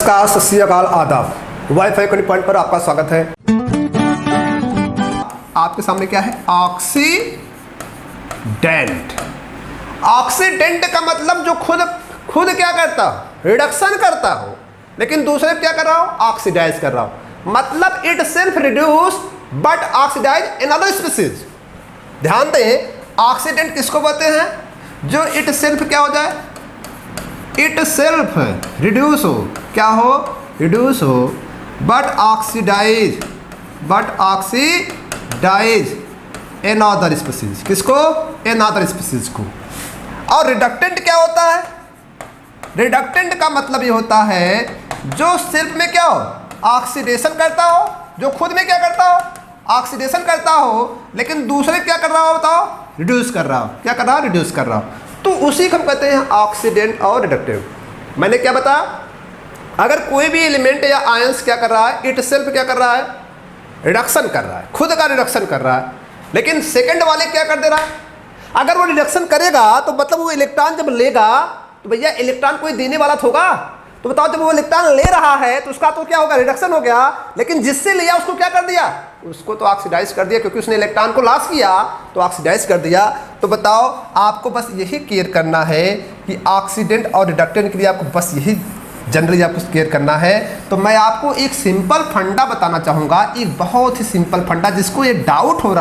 नमस्कार, सत श्री अकाल, आदाब। वाईफाई कनेक्ट पॉइंट पर आपका स्वागत है। आपके सामने क्या है? ऑक्सीडेंट। ऑक्सीडेंट का मतलब जो खुद क्या करता हो? रिडक्शन करता हो, लेकिन दूसरे क्या कर रहा हो? ऑक्सीडाइज कर रहा हो। मतलब itself reduce but oxidise in other species. ध्यान दें, ऑक्सीडेंट किसको बोलते हैं? जो इट सेल्फ क्या हो जाए? इट सेल्फ रिड्यूस हो, क्या हो? रिड्यूस हो, but oxidise in other species. किसको? इन अदर स्पीसीज को। और रिडक्टेंट क्या होता है? रिडक्टेंट का मतलब ये होता है जो सेल्फ में क्या हो? ऑक्सीडेशन करता हो, जो खुद में क्या करता हो? ऑक्सीडेशन करता हो, लेकिन दूसरे क्या कर रहा हो? बताओ। रिड्यूस कर रहा हो। क्या कर रहा हो? रिड्यूस कर रहा हो। तो उसी को हम कहते हैं ऑक्सीडेंट और रिडक्टेंट। मैंने क्या बताया? अगर कोई भी एलिमेंट या आयंस क्या कर रहा है? इट सेल्फ क्या कर रहा है? रिडक्शन कर रहा है, खुद का रिडक्शन कर रहा है, लेकिन सेकंड वाले क्या कर दे रहा है? अगर वो रिडक्शन करेगा तो मतलब वो इलेक्ट्रॉन जब लेगा तो भैया इलेक्ट्रॉन कोई देने वाला तो होगा। तो बताओ, जब वो इलेक्ट्रॉन ले रहा है तो उसका तो क्या होगा? रिडक्शन हो गया। लेकिन जिससे लिया उसको क्या कर दिया? उसको तो ऑक्सीडाइज कर दिया, क्योंकि उसने इलेक्ट्रॉन को लॉस किया तो ऑक्सीडाइज कर दिया। तो बताओ, आपको बस यही क्लियर करना है कि ऑक्सीडेंट और रिडक्टेंट के लिए आपको बस यही जनरली आपको क्लियर करना है। तो मैं आपको एक सिंपल फंडा बताना चाहूँगा, एक बहुत ही सिंपल फंडा। जिसको ये डाउट हो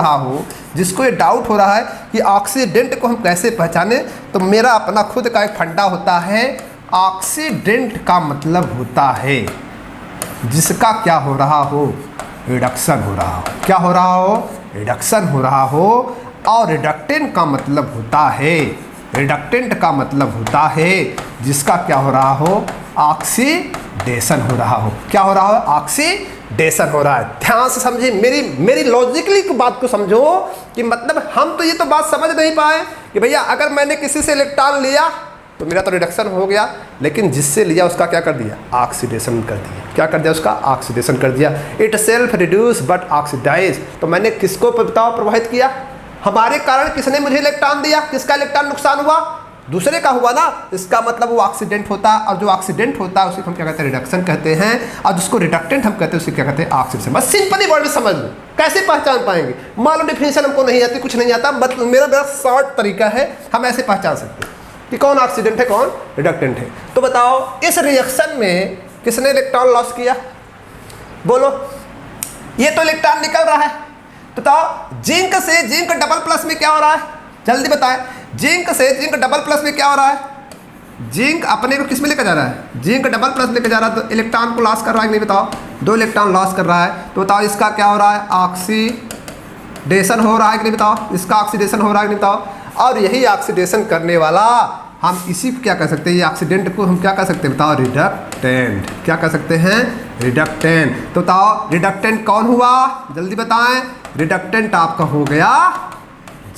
रहा है कि ऑक्सीडेंट को हम कैसे पहचाने, तो मेरा अपना खुद का एक फंडा होता है। ऑक्सीडेंट का मतलब होता है जिसका क्या हो रहा हो? रिडक्शन हो रहा हो। क्या हो रहा हो? रिडक्शन हो रहा हो। और रिडक्टेंट का मतलब होता है जिसका क्या हो रहा हो? ऑक्सीडेशन हो रहा हो। क्या हो रहा हो? ऑक्सीडेशन हो रहा है। ध्यान से समझिए, मेरी लॉजिकली की बात को समझो कि मतलब हम तो ये तो बात समझ नहीं पाए कि भैया अगर मैंने किसी से इलेक्ट्रॉन लिया तो मेरा तो रिडक्शन हो गया, लेकिन जिससे लिया उसका क्या कर दिया? ऑक्सीडेशन कर दिया। क्या कर दिया? उसका ऑक्सीडेशन कर दिया। Itself reduce but oxidise. तो मैंने किसको बताओ प्रभावित किया? हमारे कारण किसने मुझे इलेक्ट्रॉन दिया? किसका इलेक्ट्रॉन नुकसान हुआ? दूसरे का हुआ ना। इसका मतलब वो ऑक्सीडेंट होता है, और जो ऑक्सीडेंट होता है उसे हम क्या कहते हैं? रिडक्शन कहते हैं। और जिसको रिडक्टेंट हम कहते हैं उसे क्या कहते हैं? ऑक्सीडेशन। बस सिंपली वर्ड में समझ लो। कैसे पहचान पाएंगे? मान लो डेफिनेशन हमको नहीं आती, कुछ नहीं आता, मतलब मेरा शॉर्ट तरीका है, हम ऐसे पहचान सकते हैं कि कौन ऑक्सीडेंट है, कौन रिडक्टेंट है। तो बताओ, इस रिएक्शन में किसने इलेक्ट्रॉन लॉस किया? बोलो। ये तो इलेक्ट्रॉन निकल रहा है। तो बताओ, जिंक से जिंक डबल प्लस में क्या हो रहा है? जल्दी बताएं। जिंक से जिंक डबल प्लस में क्या हो रहा है? जिंक अपने को किस में लेकर जा रहा है? जिंक डबल प्लस लेकर जा रहा है, तो इलेक्ट्रॉन को लॉस कर रहा है कि नहीं? बताओ। 2 इलेक्ट्रॉन लॉस कर रहा है। तो बताओ, इसका क्या हो रहा है? ऑक्सीडेशन हो रहा है कि नहीं? बताओ। इसका ऑक्सीडेशन हो रहा है कि नहीं? बताओ। और यही ऑक्सीडेशन करने वाला हम इसी को क्या कर सकते हैं? ये ऑक्सीडेंट को हम क्या कर सकते हैं? बताओ। रिडक्टेंट। क्या कर सकते हैं? रिडक्टेंट। तो बताओ, रिडक्टेंट कौन हुआ? जल्दी बताएं। रिडक्टेंट आपका हो गया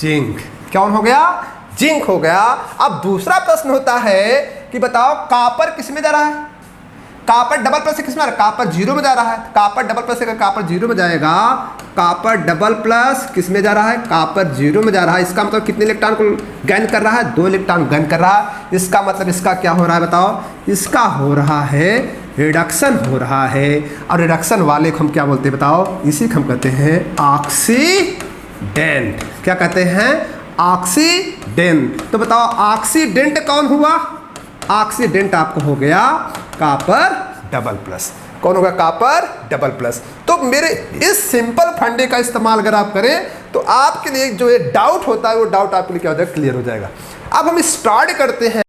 जिंक। कौन हो गया? जिंक हो गया। अब दूसरा प्रश्न होता है कि बताओ, कापर किस में जा रहा है? कापर डबल प्लस से किस में आ रहा है? कापर 0 में जा रहा है। कापर डबल प्लस से अगर कापर 0 में जाएगा, कापर डबल प्लस किस में जा रहा है? कापर 0 में जा रहा है। इसका मतलब कितने इलेक्ट्रॉन को गेन कर रहा है? 2 इलेक्ट्रॉन गेन कर रहा है। इसका मतलब इसका क्या हो रहा है? बताओ। इसका हो रहा है रिडक्शन हो रहा है। और रिडक्शन वाले को हम क्या बोलते हैं? बताओ। इसी को हम कहते हैं ऑक्सीडेंट। क्या कहते हैं? ऑक्सीडेंट। तो बताओ, ऑक्सीडेंट कौन हुआ? ऑक्सीडेंट आपको हो गया कापर डबल प्लस। कौन होगा? Copper double plus. तो मेरे इस सिंपल फंडे का इस्तेमाल अगर आप करें तो आपके लिए जो ये डाउट होता है वो डाउट आपके लिए क्या हो जाएगा? क्लियर हो जाएगा। अब हम स्टार्ट करते हैं।